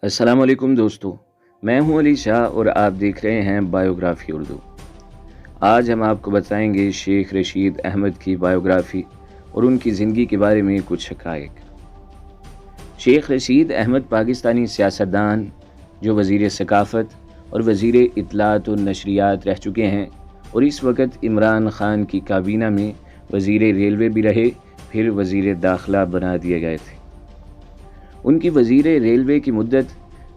السلام علیکم دوستو، میں ہوں علی شاہ اور آپ دیکھ رہے ہیں بایوگرافی اردو۔ آج ہم آپ کو بتائیں گے شیخ رشید احمد کی بایوگرافی اور ان کی زندگی کے بارے میں کچھ حقائق۔ شیخ رشید احمد پاکستانی سیاستدان جو وزیر ثقافت اور وزیر اطلاعات و نشریات رہ چکے ہیں اور اس وقت عمران خان کی کابینہ میں وزیر ریلوے بھی رہے، پھر وزیر داخلہ بنا دیے گئے تھے۔ ان کی وزیر ریلوے کی مدت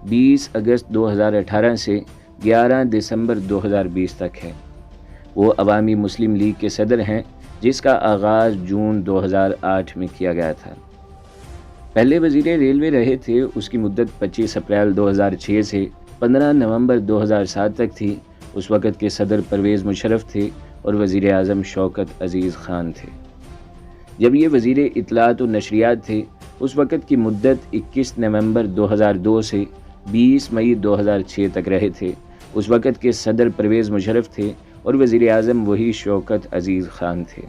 20 اگست 2018 سے 11 دسمبر 2020 تک ہے۔ وہ عوامی مسلم لیگ کے صدر ہیں جس کا آغاز جون 2008 میں کیا گیا تھا۔ پہلے وزیر ریلوے رہے تھے، اس کی مدت 25 اپریل 2006 سے 15 نومبر 2007 تک تھی۔ اس وقت کے صدر پرویز مشرف تھے اور وزیر اعظم شوکت عزیز خان تھے۔ جب یہ وزیر اطلاعات و نشریات تھے، اس وقت کی مدت 21 نومبر 2002 سے 20 مئی 2006 تک رہے تھے۔ اس وقت کے صدر پرویز مشرف تھے اور وزیر اعظم وہی شوکت عزیز خان تھے۔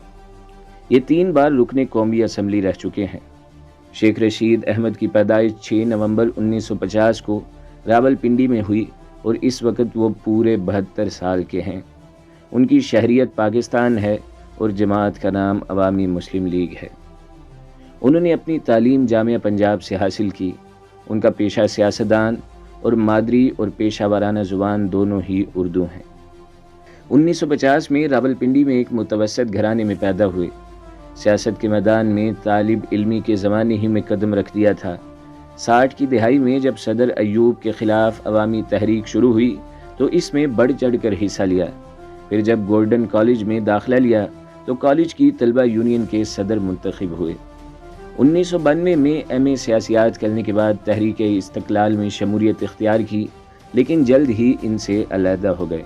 یہ 3 بار رکن قومی اسمبلی رہ چکے ہیں۔ شیخ رشید احمد کی پیدائش 6 نومبر 1950 کو راولپنڈی میں ہوئی اور اس وقت وہ پورے 72 سال کے ہیں۔ ان کی شہریت پاکستان ہے اور جماعت کا نام عوامی مسلم لیگ ہے۔ انہوں نے اپنی تعلیم جامعہ پنجاب سے حاصل کی۔ ان کا پیشہ سیاستدان اور مادری اور پیشہ ورانہ زبان دونوں ہی اردو ہیں۔ 1950 میں راولپنڈی میں ایک متوسط گھرانے میں پیدا ہوئے۔ سیاست کے میدان میں طالب علمی کے زمانے ہی میں قدم رکھ دیا تھا۔ 60 کی دہائی میں جب صدر ایوب کے خلاف عوامی تحریک شروع ہوئی تو اس میں بڑھ چڑھ کر حصہ لیا۔ پھر جب گولڈن کالج میں داخلہ لیا تو کالج کی طلبہ یونین کے صدر منتخب ہوئے۔ 1992 میں ایم اے سیاسیات کرنے کے بعد تحریک استقلال میں شمولیت اختیار کی، لیکن جلد ہی ان سے علیحدہ ہو گئے۔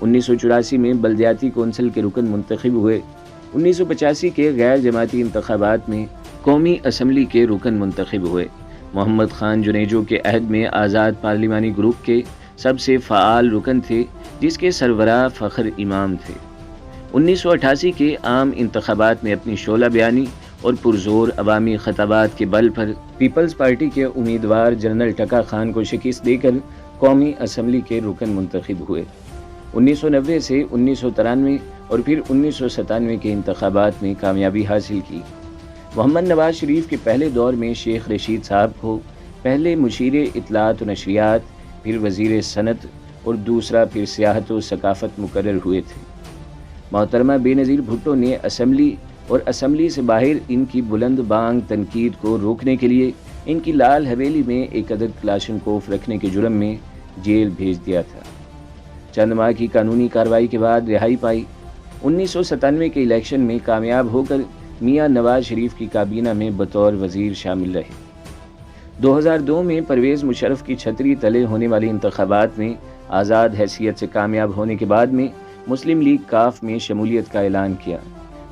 1984 میں بلدیاتی کونسل کے رکن منتخب ہوئے۔ 1985 کے غیر جماعتی انتخابات میں قومی اسمبلی کے رکن منتخب ہوئے۔ محمد خان جنیجو کے عہد میں آزاد پارلیمانی گروپ کے سب سے فعال رکن تھے، جس کے سربراہ فخر امام تھے۔ 1988 کے عام انتخابات میں اپنی شعلہ بیانی اور پرزور عوامی خطابات کے بل پر پیپلز پارٹی کے امیدوار جنرل ٹکا خان کو شکست دے کر قومی اسمبلی کے رکن منتخب ہوئے۔ 1990 سے 1993 اور پھر 1997 کے انتخابات میں کامیابی حاصل کی۔ محمد نواز شریف کے پہلے دور میں شیخ رشید صاحب کو پہلے مشیر اطلاعات و نشریات، پھر وزیر صنعت اور دوسرا پھر سیاحت و ثقافت مقرر ہوئے تھے۔ محترمہ بے نظیر بھٹو نے اسمبلی اور اسمبلی سے باہر ان کی بلند بانگ تنقید کو روکنے کے لیے ان کی لال حویلی میں ایک عدد کلاشنکوف رکھنے کے جرم میں جیل بھیج دیا تھا۔ چند ماہ کی قانونی کارروائی کے بعد رہائی پائی۔ 1997 کے الیکشن میں کامیاب ہو کر میاں نواز شریف کی کابینہ میں بطور وزیر شامل رہے۔ 2002 میں پرویز مشرف کی چھتری تلے ہونے والے انتخابات میں آزاد حیثیت سے کامیاب ہونے کے بعد میں مسلم لیگ کاف میں شمولیت کا اعلان کیا۔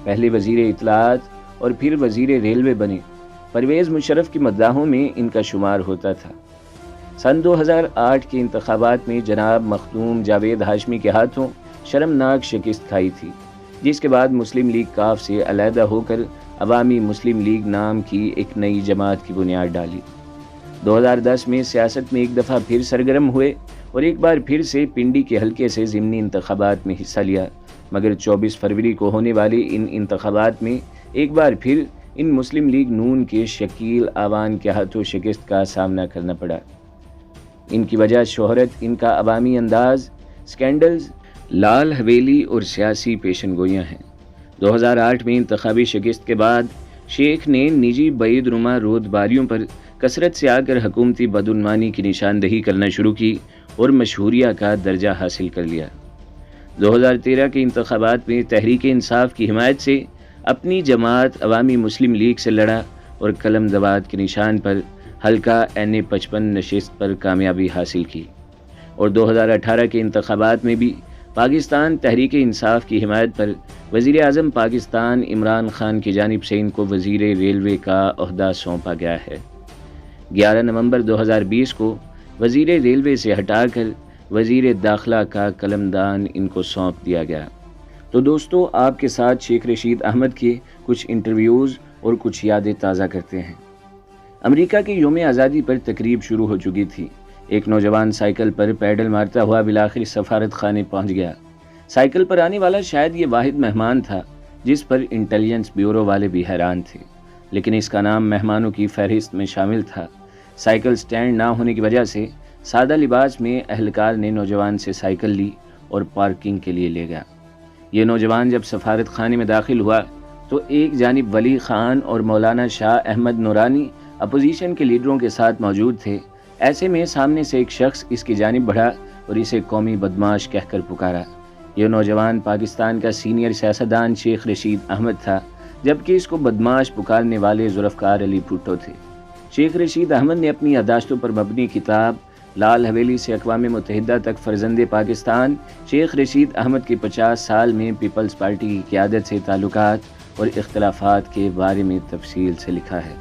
پہلے وزیر اطلاعات اور پھر وزیر ریلوے بنے۔ پرویز مشرف کی مداحوں میں ان کا شمار ہوتا تھا۔ سن 2008 کے انتخابات میں جناب مخدوم جاوید ہاشمی کے ہاتھوں شرمناک شکست کھائی تھی، جس کے بعد مسلم لیگ کاف سے علیحدہ ہو کر عوامی مسلم لیگ نام کی ایک نئی جماعت کی بنیاد ڈالی۔ 2010 میں سیاست میں ایک دفعہ پھر سرگرم ہوئے اور ایک بار پھر سے پنڈی کے حلقے سے ضمنی انتخابات میں حصہ لیا، مگر 24 فروری کو ہونے والے ان انتخابات میں ایک بار پھر ان مسلم لیگ نون کے شکیل آوان کے ہاتھوں شکست کا سامنا کرنا پڑا۔ ان کی وجہ شہرت، ان کا عوامی انداز، سکینڈلز، لال حویلی اور سیاسی پیشن گوئیاں ہیں۔ 2008 میں انتخابی شکست کے بعد شیخ نے نجی بعید نما رودباریوں پر کثرت سے آ کر حکومتی بدعنوانی کی نشاندہی کرنا شروع کی اور مشہوریہ کا درجہ حاصل کر لیا۔ 2013 کے انتخابات میں تحریک انصاف کی حمایت سے اپنی جماعت عوامی مسلم لیگ سے لڑا اور قلم دوات کے نشان پر حلقہ NA-55 نشست پر کامیابی حاصل کی، اور 2018 کے انتخابات میں بھی پاکستان تحریک انصاف کی حمایت پر وزیر اعظم پاکستان عمران خان کی جانب سے ان کو وزیر ریلوے کا عہدہ سونپا گیا ہے۔ 11 نومبر 2020 کو وزیر ریلوے سے ہٹا کر وزیر داخلہ کا قلمدان ان کو سونپ دیا گیا۔ تو دوستو، آپ کے ساتھ شیخ رشید احمد کے کچھ انٹرویوز اور کچھ یادیں تازہ کرتے ہیں۔ امریکہ کی یوم آزادی پر تقریب شروع ہو چکی تھی۔ ایک نوجوان سائیکل پر پیڈل مارتا ہوا بالآخر سفارت خانے پہنچ گیا۔ سائیکل پر آنے والا شاید یہ واحد مہمان تھا جس پر انٹیلیجنس بیورو والے بھی حیران تھے، لیکن اس کا نام مہمانوں کی فہرست میں شامل تھا۔ سائیکل سٹینڈ نہ ہونے کی وجہ سے سادہ لباس میں اہلکار نے نوجوان سے سائیکل لی اور پارکنگ کے لیے لے گیا۔ یہ نوجوان جب سفارت خانے میں داخل ہوا تو ایک جانب ولی خان اور مولانا شاہ احمد نورانی اپوزیشن کے لیڈروں کے ساتھ موجود تھے۔ ایسے میں سامنے سے ایک شخص اس کی جانب بڑھا اور اسے قومی بدماش کہہ کر پکارا۔ یہ نوجوان پاکستان کا سینئر سیاستدان شیخ رشید احمد تھا، جبکہ اس کو بدماش پکارنے والے ذوالفقار علی بھٹو تھے۔ شیخ رشید احمد نے اپنی یادداشتوں پر مبنی کتاب لال حویلی سے اقوام متحدہ تک فرزند پاکستان شیخ رشید احمد کے 50 سال میں پیپلز پارٹی کی قیادت سے تعلقات اور اختلافات کے بارے میں تفصیل سے لکھا ہے۔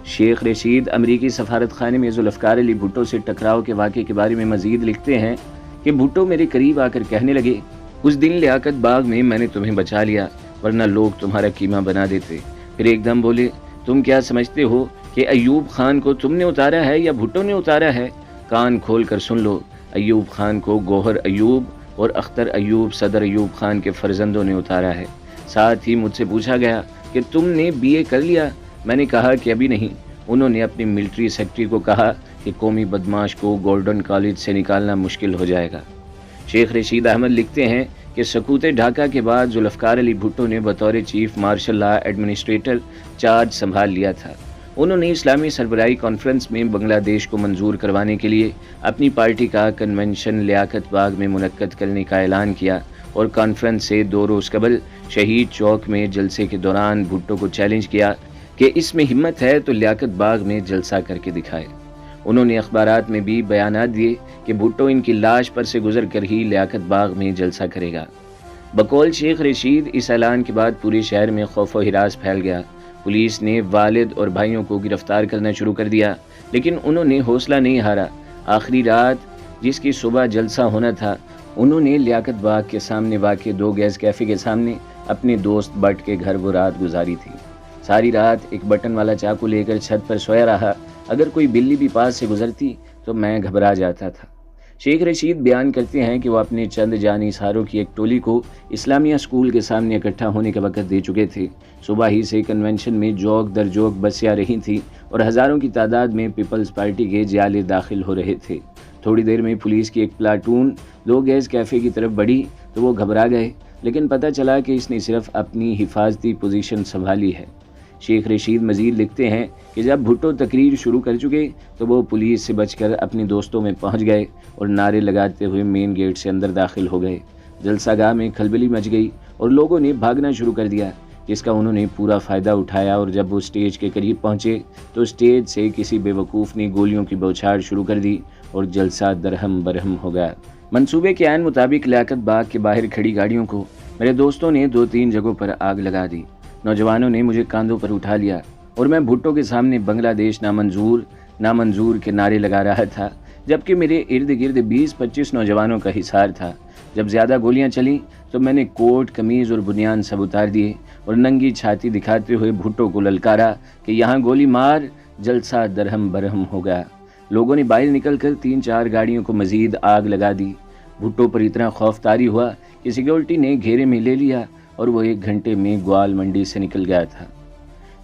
شیخ رشید امریکی سفارت خانے میں ذوالفقار علی بھٹو سے ٹکراؤ کے واقعے کے بارے میں مزید لکھتے ہیں کہ بھٹو میرے قریب آ کر کہنے لگے، اس دن لیاقت باغ میں میں نے تمہیں بچا لیا ورنہ لوگ تمہارا قیمہ بنا دیتے۔ پھر ایک دم بولے، تم کیا سمجھتے ہو کہ ایوب خان کو تم نے اتارا ہے یا بھٹو نے اتارا ہے؟ کان کھول کر سن لو، ایوب خان کو گوہر ایوب اور اختر ایوب صدر ایوب خان کے فرزندوں نے اتارا ہے۔ ساتھ ہی مجھ سے پوچھا گیا کہ تم نے BA کر لیا؟ میں نے کہا کہ ابھی نہیں۔ انہوں نے اپنی ملٹری سیکرٹری کو کہا کہ قومی بدماش کو گولڈن کالج سے نکالنا مشکل ہو جائے گا۔ شیخ رشید احمد لکھتے ہیں کہ سقوط ڈھاکہ کے بعد ذوالفقار علی بھٹو نے بطور chief martial law administrator charge سنبھال لیا تھا۔ انہوں نے اسلامی سربراہی کانفرنس میں بنگلہ دیش کو منظور کروانے کے لیے اپنی پارٹی کا کنونشن لیاقت باغ میں منعقد کرنے کا اعلان کیا اور کانفرنس سے 2 روز قبل شہید چوک میں جلسے کے دوران بھٹو کو چیلنج کیا کہ اس میں ہمت ہے تو لیاقت باغ میں جلسہ کر کے دکھائے۔ انہوں نے اخبارات میں بھی بیانات دیے کہ بھٹو ان کی لاش پر سے گزر کر ہی لیاقت باغ میں جلسہ کرے گا۔ بقول شیخ رشید اس اعلان کے بعد پورے شہر میں خوف و ہراس پھیل گیا۔ پولیس نے والد اور بھائیوں کو گرفتار کرنا شروع کر دیا، لیکن انہوں نے حوصلہ نہیں ہارا۔ آخری رات جس کی صبح جلسہ ہونا تھا، انہوں نے لیاقت باغ کے سامنے واقع 2 گیس کیفے کے سامنے اپنے دوست بٹ کے گھر وہ رات گزاری تھی۔ ساری رات ایک بٹن والا چاقو لے کر چھت پر سویا رہا۔ اگر کوئی بلی بھی پاس سے گزرتی تو میں گھبرا جاتا تھا۔ شیخ رشید بیان کرتے ہیں کہ وہ اپنے چند جانی ساروں کی ایک ٹولی کو اسلامیہ اسکول کے سامنے اکٹھا ہونے کا وقت دے چکے تھے۔ صبح ہی سے کنونشن میں جوک در جوک بسیں آ رہی تھیں اور ہزاروں کی تعداد میں پیپلز پارٹی کے جالے داخل ہو رہے تھے۔ تھوڑی دیر میں پولیس کی ایک پلاٹون 2 گیس کیفے کی طرف بڑھی تو وہ گھبرا گئے، لیکن پتہ چلا کہ اس نے صرف اپنی حفاظتی پوزیشن سنبھالی ہے۔ شیخ رشید مزید لکھتے ہیں کہ جب بھٹو تقریر شروع کر چکے تو وہ پولیس سے بچ کر اپنے دوستوں میں پہنچ گئے اور نعرے لگاتے ہوئے مین گیٹ سے اندر داخل ہو گئے۔ جلسہ گاہ میں کھلبلی مچ گئی اور لوگوں نے بھاگنا شروع کر دیا، جس کا انہوں نے پورا فائدہ اٹھایا، اور جب وہ اسٹیج کے قریب پہنچے تو اسٹیج سے کسی بے وقوف نے گولیوں کی بوچھاڑ شروع کر دی اور جلسہ درہم برہم ہو گیا۔ منصوبے کے عین مطابق لیاقت باغ کے باہر کھڑی گاڑیوں کو میرے دوستوں نے 2-3 جگہوں پر آگ لگا دی۔ نوجوانوں نے مجھے کاندھوں پر اٹھا لیا اور میں بھٹو کے سامنے بنگلہ دیش نامنظور نامنظور کے نعرے لگا رہا تھا، جبکہ میرے ارد گرد 20-25 نوجوانوں کا حصار تھا۔ جب زیادہ گولیاں چلیں تو میں نے کوٹ، قمیض اور بنیان سب اتار دیے اور ننگی چھاتی دکھاتے ہوئے بھٹو کو للکارا کہ یہاں گولی مار۔ جلسہ درہم برہم ہو گیا۔ لوگوں نے باہر نکل کر 3-4 گاڑیوں کو مزید آگ لگا دی۔ بھٹو پر اتنا خوف طاری ہوا کہ سیکیورٹی نے گھیرے میں لے لیا اور وہ 1 گھنٹے میں گوال منڈی سے نکل گیا تھا۔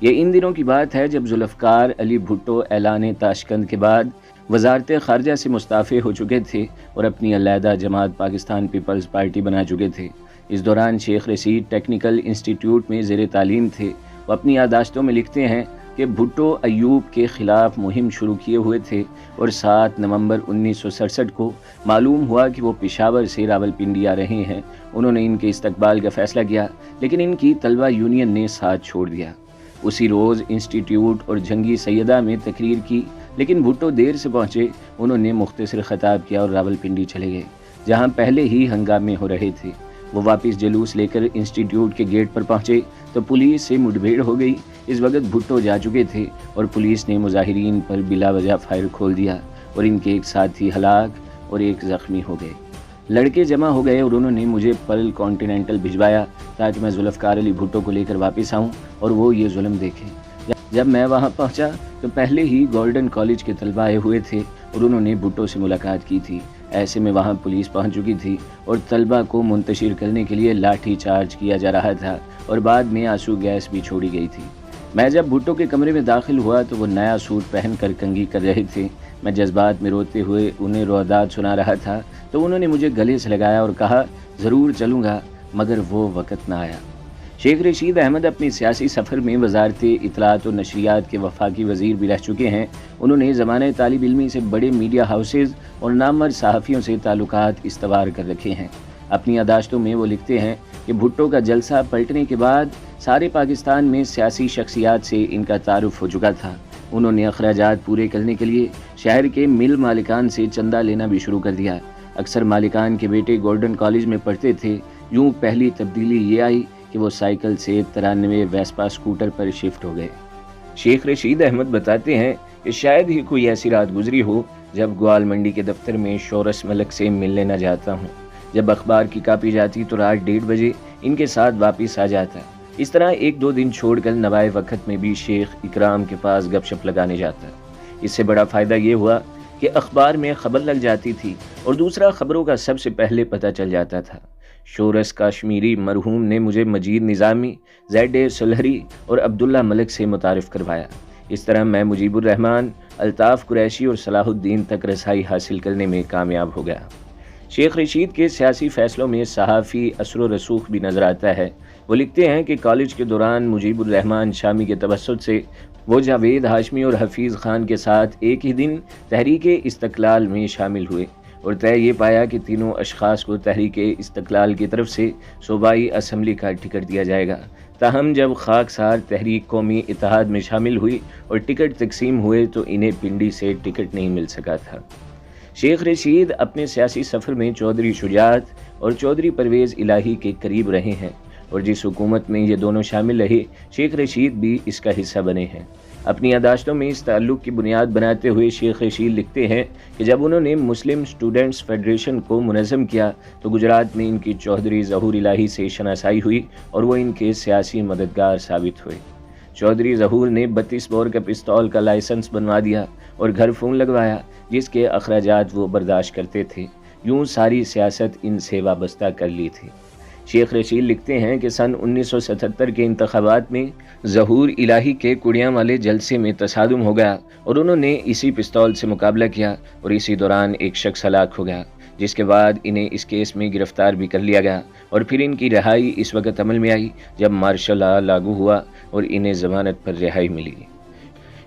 یہ ان دنوں کی بات ہے جب ذوالفقار علی بھٹو اعلان تاشقند کے بعد وزارت خارجہ سے مستعفی ہو چکے تھے اور اپنی علیحدہ جماعت پاکستان پیپلز پارٹی بنا چکے تھے۔ اس دوران شیخ رشید ٹیکنیکل انسٹیٹیوٹ میں زیر تعلیم تھے۔ وہ اپنی یادداشتوں میں لکھتے ہیں کہ بھٹو ایوب کے خلاف مہم شروع کیے ہوئے تھے اور 7 نومبر 1967 کو معلوم ہوا کہ وہ پشاور سے راولپنڈی آ رہے ہیں۔ انہوں نے ان کے استقبال کا فیصلہ کیا، لیکن ان کی طلبہ یونین نے ساتھ چھوڑ دیا۔ اسی روز انسٹیٹیوٹ اور جنگی سیدہ میں تقریر کی، لیکن بھٹو دیر سے پہنچے۔ انہوں نے مختصر خطاب کیا اور راولپنڈی چلے گئے، جہاں پہلے ہی ہنگامے ہو رہے تھے۔ وہ واپس جلوس لے کر انسٹیٹیوٹ کے گیٹ پر پہنچے تو پولیس سے مڈبھیڑ ہو گئی۔ اس وقت بھٹو جا چکے تھے اور پولیس نے مظاہرین پر بلا وجہ فائر کھول دیا اور ان کے ایک ساتھی ہلاک اور ایک زخمی ہو گئے۔ لڑکے جمع ہو گئے اور انہوں نے مجھے پرل کانٹیننٹل بھجوایا تاکہ میں ذوالفقار علی بھٹو کو لے کر واپس آؤں اور وہ یہ ظلم دیکھیں۔ جب میں وہاں پہنچا تو پہلے ہی گولڈن کالج کے طلبہ آئے ہوئے تھے اور انہوں نے بھٹو سے ملاقات کی تھی۔ ایسے میں وہاں پولیس پہنچ چکی تھی اور طلبہ کو منتشر کرنے کے لیے لاٹھی چارج کیا جا رہا تھا اور بعد میں آنسو گیس بھی چھوڑی گئی تھی۔ میں جب بھٹو کے کمرے میں داخل ہوا تو وہ نیا سوٹ پہن کر کنگھی کر رہے تھے۔ میں جذبات میں روتے ہوئے انہیں روادات سنا رہا تھا تو انہوں نے مجھے گلے سے لگایا اور کہا ضرور چلوں گا، مگر وہ وقت نہ آیا۔ شیخ رشید احمد اپنی سیاسی سفر میں وزارت اطلاعات و نشریات کے وفاقی وزیر بھی رہ چکے ہیں۔ انہوں نے زمانہ طالب علمی سے بڑے میڈیا ہاؤسز اور نامور صحافیوں سے تعلقات استوار کر رکھے ہیں۔ اپنی یادداشتوں میں وہ لکھتے ہیں کہ بھٹو کا جلسہ پلٹنے کے بعد سارے پاکستان میں سیاسی شخصیات سے ان کا تعارف ہو چکا تھا۔ انہوں نے اخراجات پورے کرنے کے لیے شہر کے مل مالکان سے چندہ لینا بھی شروع کر دیا۔ اکثر مالکان کے بیٹے گولڈن کالج میں پڑھتے تھے۔ یوں پہلی تبدیلی یہ آئی کہ وہ سائیکل سے 93 ویسپا سکوٹر پر شفٹ ہو گئے۔ شیخ رشید احمد بتاتے ہیں کہ شاید ہی کوئی ایسی رات گزری ہو جب گوال منڈی کے دفتر میں شورس ملک سے ملنے نہ جاتا ہوں۔ جب اخبار کی کاپی جاتی تو رات 1:30 بجے ان کے ساتھ واپس آ جاتا۔ اس طرح 1-2 دن چھوڑ کر نوائے وقت میں بھی شیخ اکرام کے پاس گپ شپ لگانے جاتا۔ اس سے بڑا فائدہ یہ ہوا کہ اخبار میں خبر لگ جاتی تھی اور دوسرا خبروں کا سب سے پہلے پتہ چل جاتا تھا۔ شورس کاشمیری مرحوم نے مجھے مجید نظامی، زید سلہری اور عبداللہ ملک سے متعارف کروایا۔ اس طرح میں مجیب الرحمن، الطاف قریشی اور صلاح الدین تک رسائی حاصل کرنے میں کامیاب ہو گیا۔ شیخ رشید کے سیاسی فیصلوں میں صحافی اثر و رسوخ بھی نظر آتا ہے۔ وہ لکھتے ہیں کہ کالج کے دوران مجیب الرحمن شامی کے توسط سے وہ جاوید ہاشمی اور حفیظ خان کے ساتھ ایک ہی دن تحریک استقلال میں شامل ہوئے اور طے یہ پایا کہ تینوں اشخاص کو تحریک استقلال کی طرف سے صوبائی اسمبلی کا ٹکٹ دیا جائے گا۔ تاہم جب خاکسار تحریک قومی اتحاد میں شامل ہوئی اور ٹکٹ تقسیم ہوئے تو انہیں پنڈی سے ٹکٹ نہیں مل سکا تھا۔ شیخ رشید اپنے سیاسی سفر میں چودھری شجاعت اور چودھری پرویز الہی کے قریب رہے ہیں اور جس حکومت میں یہ دونوں شامل رہے شیخ رشید بھی اس کا حصہ بنے ہیں۔ اپنی یادداشتوں میں اس تعلق کی بنیاد بناتے ہوئے شیخ رشید لکھتے ہیں کہ جب انہوں نے مسلم اسٹوڈنٹس فیڈریشن کو منظم کیا تو گجرات میں ان کی چودھری ظہور الہی سے شناسائی ہوئی اور وہ ان کے سیاسی مددگار ثابت ہوئے۔ چودھری ظہور نے 32 بور کا پستول کا لائسنس بنوا دیا اور گھر فون لگوایا جس کے اخراجات وہ برداشت کرتے تھے۔ یوں ساری سیاست ان سے وابستہ کر لی تھی۔ شیخ رشید لکھتے ہیں کہ سن 1977 کے انتخابات میں ظہور الہی کے کڑیاں والے جلسے میں تصادم ہو گیا اور انہوں نے اسی پستول سے مقابلہ کیا اور اسی دوران ایک شخص ہلاک ہو گیا، جس کے بعد انہیں اس کیس میں گرفتار بھی کر لیا گیا اور پھر ان کی رہائی اس وقت عمل میں آئی جب مارشل لا لاگو ہوا اور انہیں ضمانت پر رہائی ملی۔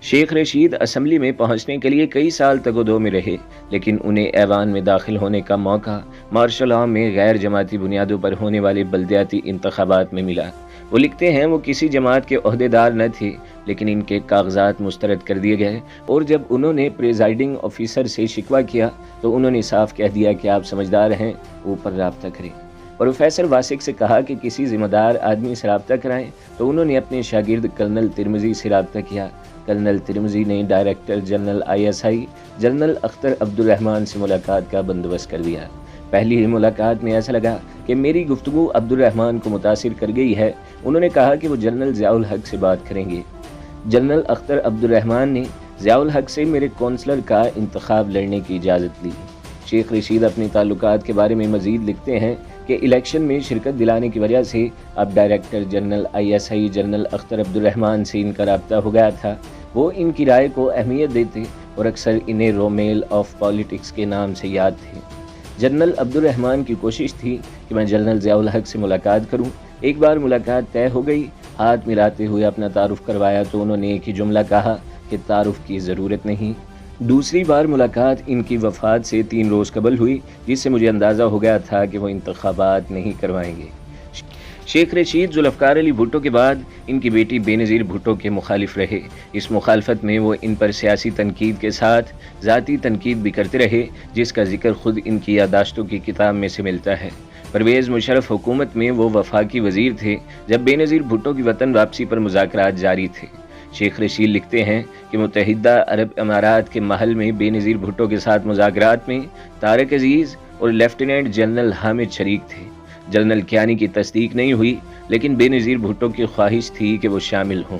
شیخ رشید اسمبلی میں پہنچنے کے لیے کئی سال تک دو میں رہے، لیکن انہیں ایوان میں داخل ہونے کا موقع مارشل لا میں غیر جماعتی بنیادوں پر ہونے والے بلدیاتی انتخابات میں ملا۔ وہ لکھتے ہیں وہ کسی جماعت کے عہدیدار نہ تھے، لیکن ان کے کاغذات مسترد کر دیے گئے اور جب انہوں نے پریزائڈنگ آفیسر سے شکوہ کیا تو انہوں نے صاف کہہ دیا کہ آپ سمجھدار ہیں، اوپر رابطہ کریں۔ پروفیسر واسق سے کہا کہ کسی ذمہ دار آدمی سے رابطہ کرائیں تو انہوں نے اپنے شاگرد کرنل ترمذی سے رابطہ کیا۔ کرنل ترمذی نے director general ISI general Akhtar عبد الرحمن سے ملاقات کا بندوبست کر دیا۔ پہلی ہی ملاقات میں ایسا لگا کہ میری گفتگو عبد الرحمن کو متاثر کر گئی ہے۔ انہوں نے کہا کہ وہ جنرل ضیاء الحق سے بات کریں گے۔ جنرل اختر عبد الرحمن نے ضیاء الحق سے میرے کونسلر کا انتخاب لڑنے کی اجازت لی۔ شیخ رشید اپنے تعلقات کے بارے میں مزید لکھتے ہیں کہ الیکشن میں شرکت دلانے کی وجہ سے اب director general ISI general Akhtar عبد الرحمن سے ان کا رابطہ ہو گیا تھا۔ وہ ان کی رائے کو اہمیت دیتے اور اکثر انہیں رومیل آف پالیٹکس کے نام سے یاد تھے۔ جنرل عبد الرحمن کی کوشش تھی کہ میں جنرل ضیاء الحق سے ملاقات کروں۔ ایک بار ملاقات طے ہو گئی، ہاتھ ملاتے ہوئے اپنا تعارف کروایا تو انہوں نے ایک ہی جملہ کہا کہ تعارف کی ضرورت نہیں۔ دوسری بار ملاقات ان کی وفات سے 3 روز قبل ہوئی، جس سے مجھے اندازہ ہو گیا تھا کہ وہ انتخابات نہیں کروائیں گے۔ شیخ رشید ذوالفقار علی بھٹو کے بعد ان کی بیٹی بے نظیر بھٹو کے مخالف رہے۔ اس مخالفت میں وہ ان پر سیاسی تنقید کے ساتھ ذاتی تنقید بھی کرتے رہے، جس کا ذکر خود ان کی یادداشتوں کی کتاب میں سے ملتا ہے۔ پرویز مشرف حکومت میں وہ وفاقی وزیر تھے جب بے نظیر بھٹو کی وطن واپسی پر مذاکرات جاری تھے۔ شیخ رشید لکھتے ہیں کہ متحدہ عرب امارات کے محل میں بے نظیر بھٹو کے ساتھ مذاکرات میں طارق عزیز اور لیفٹیننٹ جنرل حامد شریک تھے۔ جنرل کیانی کی تصدیق نہیں ہوئی، لیکن بے نظیر بھٹو کی خواہش تھی کہ وہ شامل ہوں۔